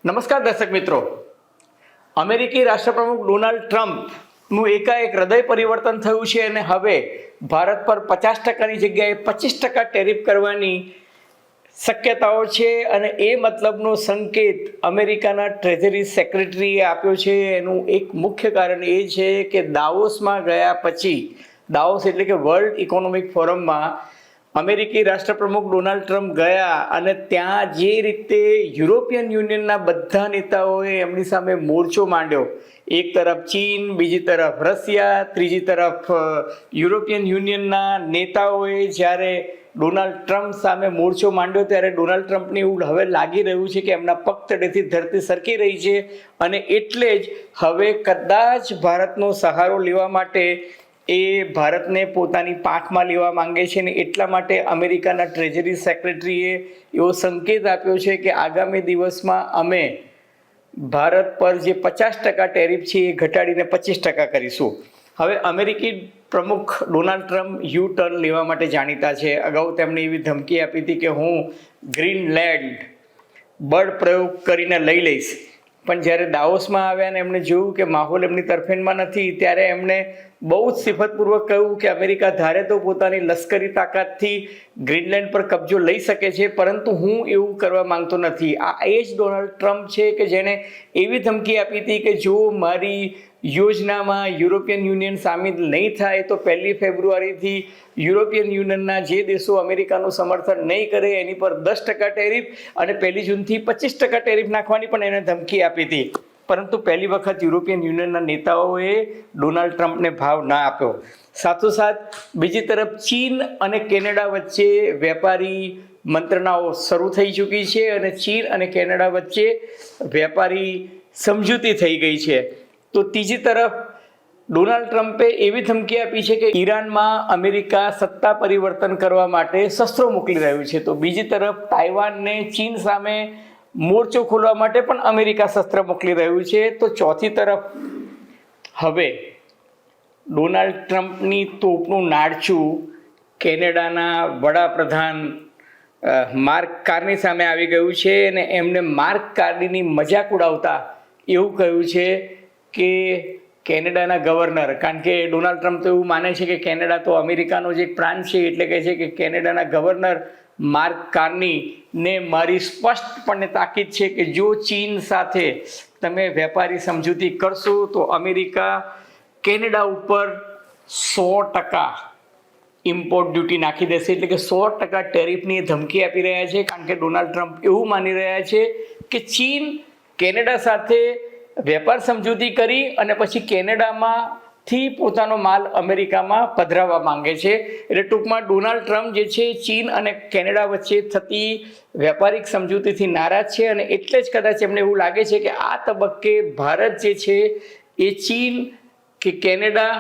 નમસ્કાર દર્શક મિત્રો. અમેરિકી રાષ્ટ્રપ્રમુખ ડોનાલ્ડ ટ્રમ્પનું એકાએક હૃદય પરિવર્તન થયું છે અને હવે ભારત પર 50%ની જગ્યાએ 25% ટેરિફ કરવાની શક્યતાઓ છે અને એ મતલબનો સંકેત અમેરિકાના ટ્રેઝરી સેક્રેટરીએ આપ્યો છે. એનું એક મુખ્ય કારણ એ છે કે દાવોસમાં ગયા પછી, દાવોસ એટલે કે વર્લ્ડ ઇકોનોમિક ફોરમમાં અમેરિકી રાષ્ટ્રપ્રમુખ ડોનાલ્ડ ટ્રમ્પ ગયા અને ત્યાં જે રીતે યુરોપિયન યુનિયનના બધા નેતાઓએ એમની સામે મોરચો માંડ્યો, એક તરફ ચીન, બીજી તરફ રશિયા, ત્રીજી તરફ યુરોપિયન યુનિયનના નેતાઓએ જ્યારે ડોનાલ્ડ ટ્રમ્પ સામે મોરચો માંડ્યો ત્યારે ડોનાલ્ડ ટ્રમ્પને એવું હવે લાગી રહ્યું છે કે એમના પગ તળેથી ધરતી સરકી રહી છે અને એટલે જ હવે કદાચ ભારતનો સહારો લેવા માટે એ ભારતને પોતાની પાંખમાં લેવા માંગે છે ને એટલા માટે અમેરિકાના ટ્રેઝરી સેક્રેટરીએ એવો સંકેત આપ્યો છે કે આગામી દિવસમાં અમે ભારત પર જે 50% ટેરિફ છે એ ઘટાડીને 25% કરીશું. હવે અમેરિકી પ્રમુખ ડોનાલ્ડ ટ્રમ્પ યુ ટર્ન લેવા માટે જાણીતા છે. અગાઉ તેમણે એવી ધમકી આપી હતી કે હું ગ્રીનલેન્ડ બળ પ્રયોગ કરીને લઈ લઈશ, પણ જ્યારે દાવોસમાં આવ્યા ને એમણે જોયું કે માહોલ એમની તરફેણમાં નથી ત્યારે એમણે બહુ જ સિફતપૂર્વક કહ્યું કે અમેરિકા ધારે તો પોતાની લશ્કરી તાકાતથી ગ્રીનલેન્ડ પર કબજો લઈ શકે છે, પરંતુ હું એવું કરવા માંગતો નથી. આ એ જ ડોનાલ્ડ ટ્રમ્પ છે કે જેણે એવી ધમકી આપી હતી કે જો મારી યોજનામાં યુરોપિયન યુનિયન સામેલ નહીં થાય તો 1 ફેબ્રુઆરીથી યુરોપિયન યુનિયનના જે દેશો અમેરિકાનું સમર્થન નહીં કરે એની પર 10% ટેરિફ અને 1 જૂનથી 25% ટેરિફ નાખવાની પણ એને ધમકી આપી હતી. પરંતુ પહેલી વખત યુરોપિયન યુનિયનના નેતાઓએ ડોનાલ્ડ ટ્રમ્પને ભાવ ના આપ્યો. સાથોસાથ બીજી તરફ ચીન અને કેનેડા વચ્ચે વેપારી મંત્રણાઓ શરૂ થઈ ચૂકી છે અને ચીન અને કેનેડા વચ્ચે વેપારી સમજૂતી થઈ ગઈ છે. તો ત્રીજી તરફ ડોનાલ્ડ ટ્રમ્પે એવી ધમકી આપી છે કે ઈરાનમાં અમેરિકા સત્તા પરિવર્તન કરવા માટે શસ્ત્રો મોકલી રહ્યું છે. તો બીજી તરફ તાઇવાનને ચીન સામે મોરચો ખોલવા માટે પણ અમેરિકા શસ્ત્ર મોકલી રહ્યું છે. તો ચોથી તરફ હવે ડોનાલ્ડ ટ્રમ્પની તોપનું નાળચું કેનેડાના વડાપ્રધાન માર્ક કાર્ની સામે આવી ગયું છે અને એમને માર્ક કાર્નીની મજાક ઉડાવતા એવું કહ્યું છે કે કેનેડાના ગવર્નર, કારણ કે ડોનાલ્ડ ટ્રમ્પ તો એવું માને છે કે કેનેડા તો અમેરિકાનો જે એક પ્રાંત છે, એટલે કહે છે કે કેનેડાના ગવર્નર માર્ક કાર્નીને મારી સ્પષ્ટપણે તાકીદ છે કે જો ચીન સાથે તમે વેપારી સમજૂતી કરશો તો અમેરિકા કેનેડા ઉપર 100% ઇમ્પોર્ટ ડ્યુટી નાખી દેશે, એટલે કે 100% ટેરિફની ધમકી આપી રહ્યા છે. કારણ કે ડોનાલ્ડ ટ્રમ્પ એવું માની રહ્યા છે કે ચીન કેનેડા સાથે વેપાર સમજૂતી કરી અને પછી કેનેડામાંથી પોતાનો માલ અમેરિકામાં પધરાવવા માંગે છે. એટલે ટૂંકમાં ડોનાલ્ડ ટ્રમ્પ જે છે ચીન અને કેનેડા વચ્ચે થતી વેપારિક સમજૂતીથી નારાજ છે અને એટલે જ કદાચ એમને એવું લાગે છે કે આ તબક્કે ભારત જે છે એ ચીન કે કેનેડા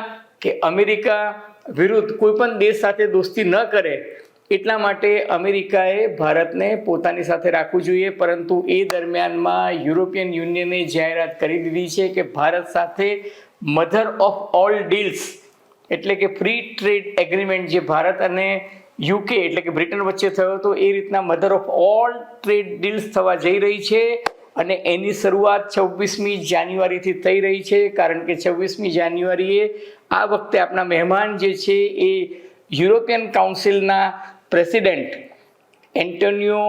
કે અમેરિકા વિરુદ્ધ કોઈ પણ દેશ સાથે દોસ્તી ન કરે, એટલા માટે અમેરિકાએ ભારતને પોતાની સાથે રાખવું જોઈએ. પરંતુ એ દરમિયાનમાં યુરોપિયન યુનિયને જાહેરાત કરી દીધી છે કે ભારત સાથે મધર ઓફ ઓલ ડીલ્સ એટલે કે ફ્રી ટ્રેડ એગ્રીમેન્ટ જે ભારત અને યુકે એટલે કે બ્રિટન વચ્ચે થયો હતો એ રીતના mother of all trade deals થવા જઈ રહી છે અને એની શરૂઆત 26મી જાન્યુઆરીથી થઈ રહી છે. કારણ કે 26મી જાન્યુઆરીએ આ વખતે આપણા મહેમાન જે છે એ યુરોપિયન કાઉન્સિલના president Antonio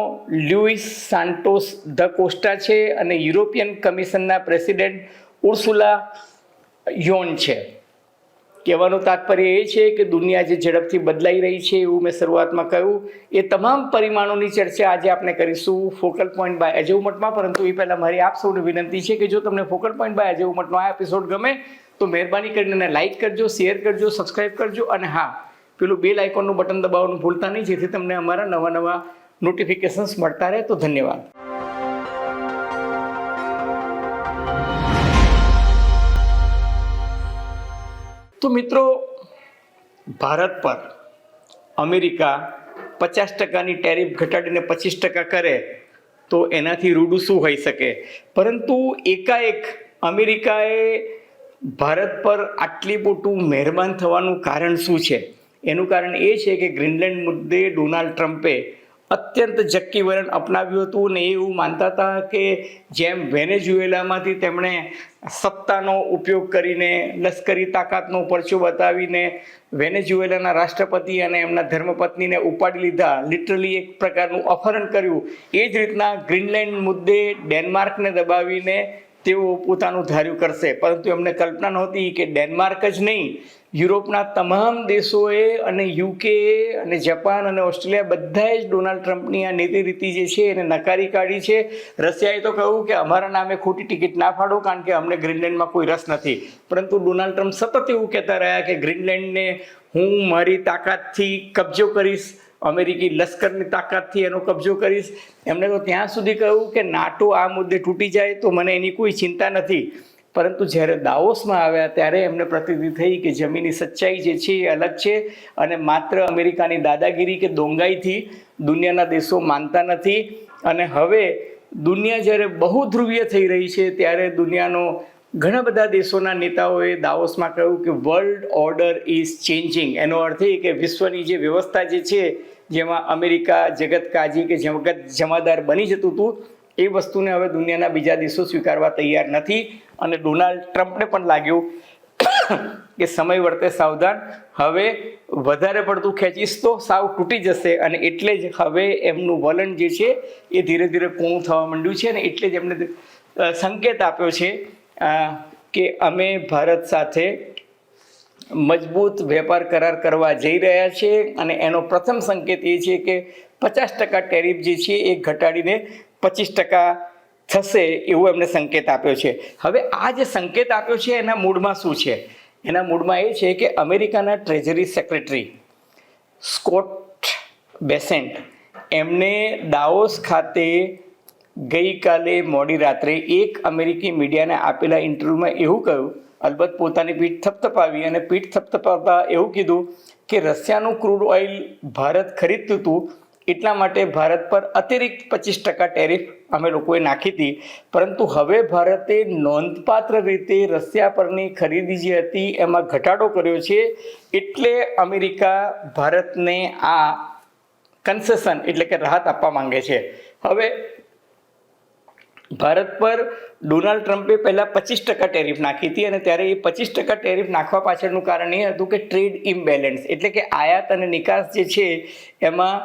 Luis Santos da Costa છે અને યુરોપિયન કમિશનના પ્રેસિડેન્ટ ઉર્સુલા યોન છે. કહેવાનું તાત્પર્ય એ છે કે દુનિયા જે ઝડપથી બદલાઈ રહી છે, એવું મેં શરૂઆતમાં કહ્યું, એ તમામ પરિમાણોની ચર્ચા આજે આપણે કરીશું ફોકલ પોઈન્ટ બાય અજય ઉમટમાં. પરંતુ એ પહેલાં મારી આપ સૌને વિનંતી છે કે જો તમને ફોકલ પોઈન્ટ બાય અજય ઉમટનો આ એપિસોડ ગમે તો મહેરબાની કરીને લાઇક કરજો, શેર કરજો, સબસ્ક્રાઈબ કરજો અને હા, પેલું બેલ આઇકોનનું બટન દબાવવાનું ભૂલતા નહીં, જેથી તમને અમારા નવા નોટિફિકેશન્સ મળતા રહે. તો ધન્યવાદ. તો મિત્રો, ભારત પર અમેરિકા 50%ની ટેરિફ ઘટાડીને 25% કરે તો એનાથી રૂડું શું હોઈ શકે. પરંતુ એકાએક અમેરિકાએ ભારત પર આટલી મોટું મહેરબાન થવાનું કારણ શું છે? એનું કારણ એ છે કે ગ્રીનલેન્ડ મુદ્દે ડોનાલ્ડ ટ્રમ્પે અત્યંત જક્કી વલણ અપનાવ્યું હતું ને એવું માનતા હતા કે જેમ વેનેઝુએલામાંથી તેમણે સત્તાનો ઉપયોગ કરીને લશ્કરી તાકાતનો પરચો બતાવીને વેનેઝુએલાના રાષ્ટ્રપતિ અને એમના ધર્મપત્નીને ઉપાડી લીધા, લિટરલી એક પ્રકારનું અપહરણ કર્યું, એ જ રીતના ગ્રીનલેન્ડ મુદ્દે ડેનમાર્કને દબાવીને તેઓ પોતાનું ધાર્યું કરશે. પરંતુ એમને કલ્પના નહોતી કે ડેનમાર્ક જ નહીં, યુરોપના તમામ દેશોએ અને યુકે અને જાપાન અને ઓસ્ટ્રેલિયા બધાએ જ ડોનાલ્ડ ટ્રમ્પની આ નીતિ રીતિ જે છે એને નકારી કાઢી છે. રશિયાએ તો કહ્યું કે અમારા નામે ખોટી ટિકિટ ના ફાડો કારણ કે અમને ગ્રીનલેન્ડમાં કોઈ રસ નથી. પરંતુ ડોનાલ્ડ ટ્રમ્પ સતત એવું કહેતા રહ્યા કે ગ્રીનલેન્ડને હું મારી તાકાતથી કબજો કરીશ, અમેરિકી લશ્કરની તાકાતથી એનો કબજો કરીશ. એમણે તો ત્યાં સુધી કહ્યું કે નાટો આ મુદ્દે તૂટી જાય તો મને એની કોઈ ચિંતા નથી. પરંતુ જ્યારે દાવોસમાં આવ્યા ત્યારે એમને પ્રતીતિ થઈ કે જમીની સચ્ચાઈ જે છે એ અલગ છે અને માત્ર અમેરિકાની દાદાગીરી કે દોંગાઈથી દુનિયાના દેશો માનતા નથી. અને હવે દુનિયા જ્યારે બહુ ધ્રુવીય થઈ રહી છે ત્યારે દુનિયાનો ઘણા બધા દેશોના નેતાઓએ દાવોસમાં કહ્યું કે વર્લ્ડ ઓર્ડર ઇઝ ચેન્જિંગ. એનો અર્થ એ કે વિશ્વની જે વ્યવસ્થા જે છે જેમાં અમેરિકા જગત કાજી કે જગત જમાદાર બની જતું હતું એ વસ્તુને હવે દુનિયાના બીજા દેશો સ્વીકારવા તૈયાર નથી. અને ડોનાલ્ડ ટ્રમ્પને પણ લાગ્યું કે સમય વર્તે સાવધાન, હવે વધારે પડતું ખેંચીશ તો સાવ તૂટી જશે. અને એટલે જ હવે એમનું વલણ જે છે એ ધીરે ધીરે પૂર્ણ થવા માંડ્યું છે. અને એટલે જ એમને સંકેત આપ્યો છે કે અમે ભારત સાથે મજબૂત વેપાર કરાર કરવા જઈ રહ્યા છે. અને એનો પ્રથમ સંકેત એ છે કે 50% ટેરિફ જે છે એ ઘટાડીને 25% થશે એવું એમને સંકેત આપ્યો છે. હવે આ જે સંકેત આપ્યો છે એના મૂળમાં શું છે? એના મૂળમાં એ છે કે અમેરિકાના ટ્રેઝરી સેક્રેટરી સ્કોટ બેસેન્ટ એમને દાવોસ ખાતે ગઈકાલે મોડી રાત્રે એક અમેરિકી મીડિયાને આપેલા ઇન્ટરવ્યૂમાં એવું કહ્યું, અલબત્ત પોતાની પીઠ થપથપાવી અને પીઠ થપથપાવતા એવું કીધું કે રશિયાનું ક્રૂડ ઓઇલ ભારત ખરીદતું હતું એટલા માટે ભારત પર અતિરિક્ત 25% ટેરિફ અમે લોકોએ નાખી હતી. પરંતુ હવે ભારતે નોંધપાત્ર રીતે રશિયા પરની ખરીદી જે હતી એમાં ઘટાડો કર્યો છે. એટલે અમેરિકા ભારતને આ કન્સેશન એટલે કે રાહત આપવા માંગે છે. હવે ભારત પર ડોનાલ્ડ ટ્રમ્પે પહેલાં 25% ટેરિફ નાખી હતી અને ત્યારે એ 25% ટેરિફ નાખવા પાછળનું કારણ એ હતું કે ટ્રેડ ઇમ્બેલેન્સ એટલે કે આયાત અને નિકાસ જે છે એમાં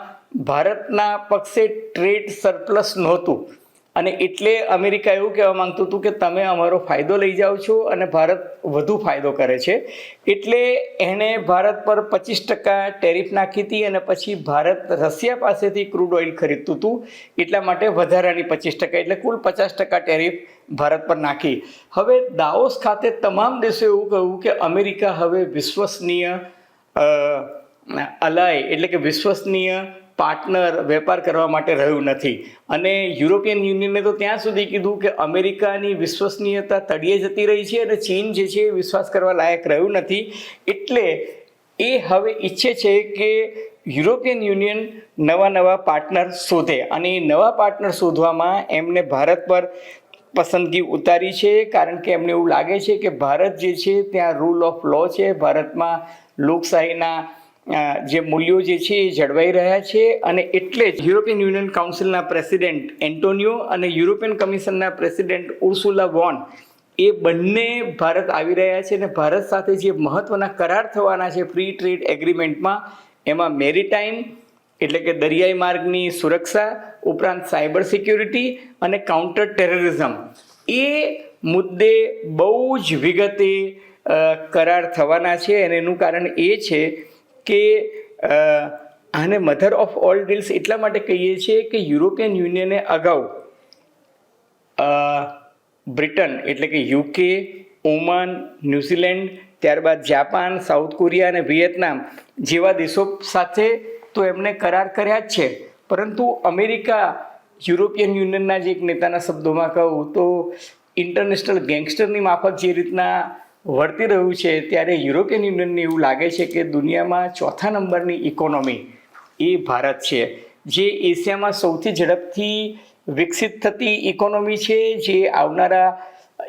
ભારતના પક્ષે ટ્રેડ સરપ્લસ નહોતું. અને એટલે અમેરિકા એવું કહેવા માંગતું હતું કે તમે અમારો ફાયદો લઈ જાઓ છો અને ભારત વધુ ફાયદો કરે છે. એટલે એણે ભારત પર 25% ટેરિફ નાખી હતી અને પછી ભારત રશિયા પાસેથી ક્રૂડ ઓઇલ ખરીદતું હતું એટલા માટે વધારાની 25% એટલે કુલ 50% ટેરિફ ભારત પર નાખી. હવે દાવોસ ખાતે તમામ દેશો એવું કહ્યું કે અમેરિકા હવે વિશ્વસનીય અલાય એટલે કે વિશ્વસનીય પાર્ટનર વેપાર કરવા માટે રહ્યું નથી. અને યુરોપિયન યુનિયને તો ત્યાં સુધી કીધું કે અમેરિકાની વિશ્વસનીયતા તળિયે જતી રહી છે અને ચીન જે છે એ વિશ્વાસ કરવા લાયક રહ્યું નથી. એટલે એ હવે ઈચ્છે છે કે યુરોપિયન યુનિયન નવા પાર્ટનર શોધે અને એ નવા પાર્ટનર શોધવામાં એમને ભારત પર પસંદગી ઉતારી છે. કારણ કે એમને એવું લાગે છે કે ભારત જે છે ત્યાં રૂલ ઓફ લો છે, ભારતમાં લોકશાહીના જે મૂલ્યો જે છે એ જળવાઈ રહ્યા છે. અને એટલે જ યુરોપિયન યુનિયન કાઉન્સિલના પ્રેસિડેન્ટ એન્ટોનિયો અને યુરોપિયન કમિશનના પ્રેસિડેન્ટ ઉર્સુલા વોન એ બંને ભારત આવી રહ્યા છે. અને ભારત સાથે જે મહત્ત્વના કરાર થવાના છે ફ્રી ટ્રેડ એગ્રીમેન્ટમાં એમાં મેરીટાઈમ એટલે કે દરિયાઈ માર્ગની સુરક્ષા ઉપરાંત સાયબર સિક્યુરિટી અને કાઉન્ટર ટેરરિઝમ એ મુદ્દે બહુ જ વિગતે કરાર થવાના છે. અને એનું કારણ એ છે કે આને મધર ઓફ ઓલ ડીલ્સ એટલા માટે કહીએ છીએ કે યુરોપિયન યુનિયને અગાઉ બ્રિટન એટલે કે યુકે, ઓમાન, ન્યૂઝીલેન્ડ, ત્યારબાદ જાપાન, સાઉથ કોરિયા અને વિયેતનામ જેવા દેશો સાથે તો એમને કરાર કર્યા જ છે. પરંતુ અમેરિકા યુરોપિયન યુનિયનના જે એક નેતાના શબ્દોમાં કહું તો ઇન્ટરનેશનલ ગેંગસ્ટરની માફક જે રીતના વર્તી રહ્યું છે ત્યારે યુરોપિયન યુનિયનને એવું લાગે છે કે દુનિયામાં 4થા નંબરની ઇકોનોમી એ ભારત છે, જે એશિયામાં સૌથી ઝડપથી વિકસિત થતી ઇકોનોમી છે, જે આવનારા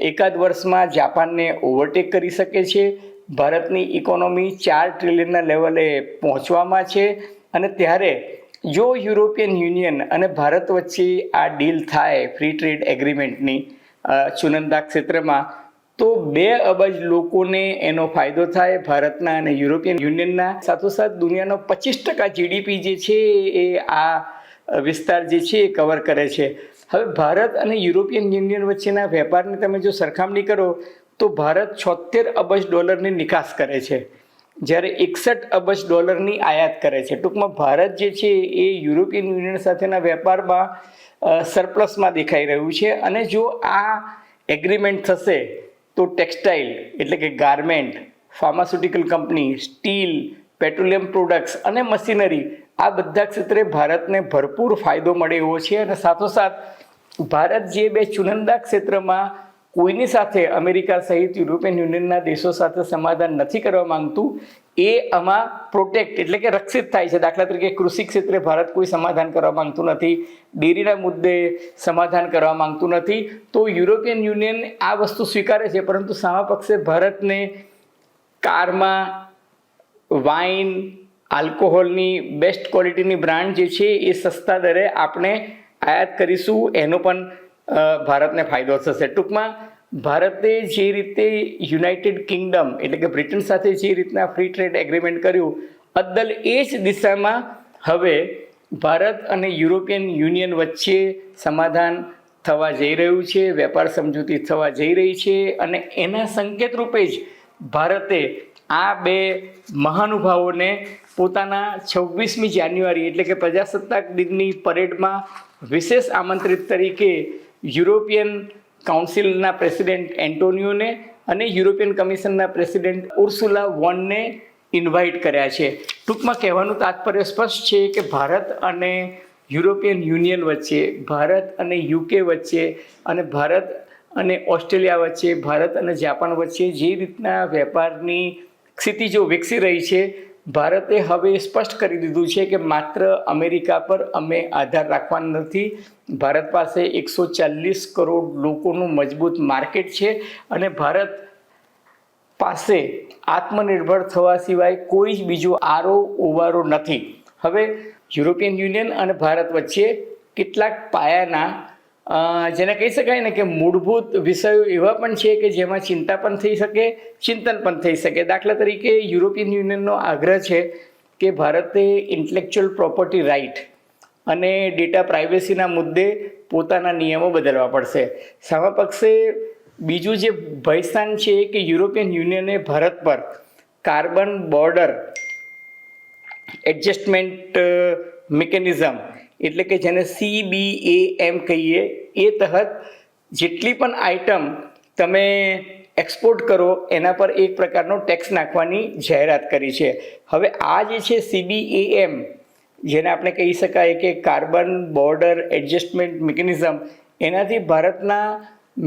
એકાદ વર્ષમાં જાપાનને ઓવરટેક કરી શકે છે. ભારતની ઇકોનોમી 4 ટ્રિલિયનના લેવલે પહોંચવામાં છે. અને ત્યારે જો યુરોપિયન યુનિયન અને ભારત વચ્ચે આ ડીલ થાય ફ્રી ટ્રેડ એગ્રીમેન્ટની ચુનંદા ક્ષેત્રમાં, તો 2 અબજ લોકોને એનો ફાયદો થાય, ભારતના અને યુરોપિયન યુનિયનના. સાથોસાથ દુનિયાનો 25% જીડીપી જે છે એ આ વિસ્તાર જે છે એ કવર કરે છે. હવે ભારત અને યુરોપિયન યુનિયન વચ્ચેના વેપારની તમે જો સરખામણી કરો તો ભારત $76 અબજ નિકાસ કરે છે, જ્યારે $61 અબજ આયાત કરે છે. ટૂંકમાં ભારત જે છે એ યુરોપિયન યુનિયન સાથેના વેપારમાં સરપ્લસમાં દેખાઈ રહ્યું છે. અને જો આ એગ્રીમેન્ટ થશે તો ટેક્સટાઇલ એટલે કે garment, pharmaceutical company, steel, petroleum products અને મશીનરી, આ બધા ક્ષેત્રે ભારતને ભરપૂર ફાયદો મળે એવો છે. અને સાથોસાથ ભારત જે 2 ચુનંદા ક્ષેત્રમાં કોઈની સાથે, અમેરિકા સહિત યુરોપિયન યુનિયનના દેશો સાથે સમાધાન નથી કરવા માંગતું, એ આમાં પ્રોટેક્ટ એટલે કે રક્ષિત થાય છે. દાખલા તરીકે કૃષિ ક્ષેત્રે ભારત કોઈ સમાધાન કરવા માંગતું નથી, ડેરીના મુદ્દે સમાધાન કરવા માંગતું નથી. તો યુરોપિયન યુનિયન આ વસ્તુ સ્વીકારે છે, પરંતુ સામા પક્ષે ભારતને કારમાં વાઇન, આલ્કોહોલની બેસ્ટ ક્વોલિટીની બ્રાન્ડ જે છે એ સસ્તા દરે આપણે આયાત કરીશું, એનો પણ ભારતને ફાયદો થશે. ટૂંકમાં ભારતે જે રીતે યુનાઇટેડ કિંગડમ એટલે કે બ્રિટન સાથે જે રીતના ફ્રી ટ્રેડ એગ્રીમેન્ટ કર્યું, અદ્દલ એ જ દિશામાં હવે ભારત અને યુરોપિયન યુનિયન વચ્ચે સમાધાન થવા જઈ રહ્યું છે, વેપાર સમજૂતી થવા જઈ રહી છે. અને એના સંકેત રૂપે જ ભારતે આ 2 મહાનુભાવોને પોતાના 26મી જાન્યુઆરી એટલે કે પ્રજાસત્તાક દિનની પરેડમાં વિશેષ આમંત્રિત તરીકે યુરોપિયન કાઉન્સિલના પ્રેસિડેન્ટ એન્ટોનિયોને અને યુરોપિયન કમિશનના પ્રેસિડેન્ટ ઉર્સુલા વોનને ઇન્વાઇટ કર્યા છે. ટૂંકમાં કહેવાનું તાત્પર્ય સ્પષ્ટ છે કે ભારત અને યુરોપિયન યુનિયન વચ્ચે, ભારત અને યુકે વચ્ચે અને ભારત અને ઓસ્ટ્રેલિયા વચ્ચે, ભારત અને જાપાન વચ્ચે જે રીતના વેપારની ક્ષિતિજો વિકસી રહી છે, ભારતે હવે સ્પષ્ટ કરી દીધું છે કે માત્ર અમેરિકા પર અમે આધાર રાખવાના નથી. ભારત પાસે 140 કરોડ લોકોનું મજબૂત માર્કેટ છે અને ભારત પાસે આત્મનિર્ભર થવા સિવાય કોઈ જ બીજો આરો ઓવારો નથી. હવે યુરોપિયન યુનિયન અને ભારત વચ્ચે કેટલાક પાયાના જેને કહી શકાય ને કે મૂળભૂત વિષયો એવા પણ છે કે જેમાં ચિંતા પણ થઈ શકે, ચિંતન પણ થઈ શકે. દાખલા તરીકે યુરોપિયન યુનિયનનો આગ્રહ છે કે ભારતે ઇન્ટેલેક્ચ્યુઅલ પ્રોપર્ટી રાઇટ અને ડેટા પ્રાઇવેસીના મુદ્દે પોતાના નિયમો બદલવા પડશે. સામા પક્ષે બીજું જે ભયસ્થાન છે કે યુરોપિયન યુનિયને ભારત પર કાર્બન બોર્ડર એડજસ્ટમેન્ટ મિકેનિઝમ એટલે કે જેને CBAM કહીએ, એ તહત જેટલી પણ આઇટમ તમે એક્સપોર્ટ કરો એના પર એક પ્રકારનો ટેક્સ નાખવાની જાહેરાત કરી છે. હવે આ જે છે CBAM, જેને આપણે કહી શકાય કે કાર્બન બોર્ડર એડજસ્ટમેન્ટ મિકેનિઝમ, એનાથી ભારતના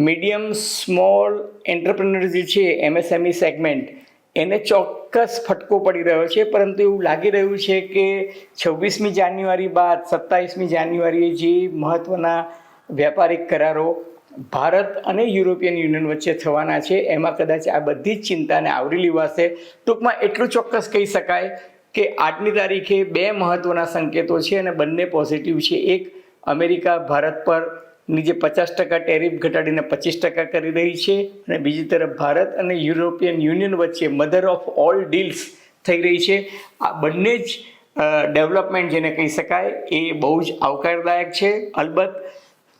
મીડિયમ સ્મોલ એન્ટરપ્રિનર જે છે MSME સેગમેન્ટ, એને ચોક્કસ ફટકો પડી રહ્યો છે. પરંતુ એવું લાગી રહ્યું છે કે 26મી જાન્યુઆરી બાદ 27મી જાન્યુઆરીએ જે મહત્ત્વના વ્યાપારિક કરારો ભારત અને યુરોપિયન યુનિયન વચ્ચે થવાના છે, એમાં કદાચ આ બધી જ ચિંતાને આવરી લેવાશે. ટૂંકમાં એટલું ચોક્કસ કહી શકાય કે આજની તારીખે 2 મહત્ત્વના સંકેતો છે અને બંને પોઝિટિવ છે. એક, અમેરિકા ભારત પર જે 50% ટેરિફ ઘટાડીને 25% કરી રહી છે, અને બીજી તરફ ભારત અને યુરોપિયન યુનિયન વચ્ચે મધર ઓફ ઓલ ડીલ્સ થઈ રહી છે. આ બંને જ ડેવલપમેન્ટ જેને કહી શકાય એ બહુ જ આવકારદાયક છે. અલબત્ત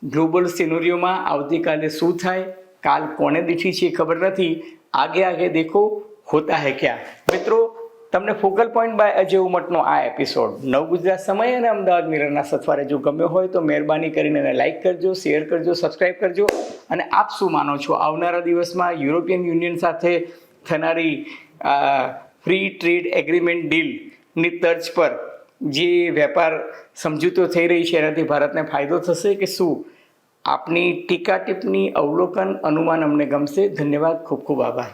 ગ્લોબલ સિનેરિયોમાં આવતીકાલે શું થાય, કાલ કોને દીઠી છે ખબર નથી. આગે આગે દેખો હોતા હૈ ક્યા. મિત્રો, તમને ફોકલ પોઈન્ટ બાય અજય ઉમટનો આ એપિસોડ નવ ગુજરાત સમય અને અમદાવાદ મિરરના સથવારે જો ગમ્યો હોય તો મહેરબાની કરીને એને લાઇક કરજો, શેર કરજો, સબસ્ક્રાઈબ કરજો. અને આપ શું માનો છો, આવનારા દિવસમાં યુરોપિયન યુનિયન સાથે થનારી ફ્રી ટ્રેડ એગ્રીમેન્ટ ડીલની તર્જ પર જે વેપાર સમજૂતો થઈ રહી છે એનાથી ભારતને ફાયદો થશે કે શું? આપની ટીકા ટિપ્પણી, અવલોકન, અનુમાન અમને ગમશે. ધન્યવાદ, ખૂબ ખૂબ આભાર.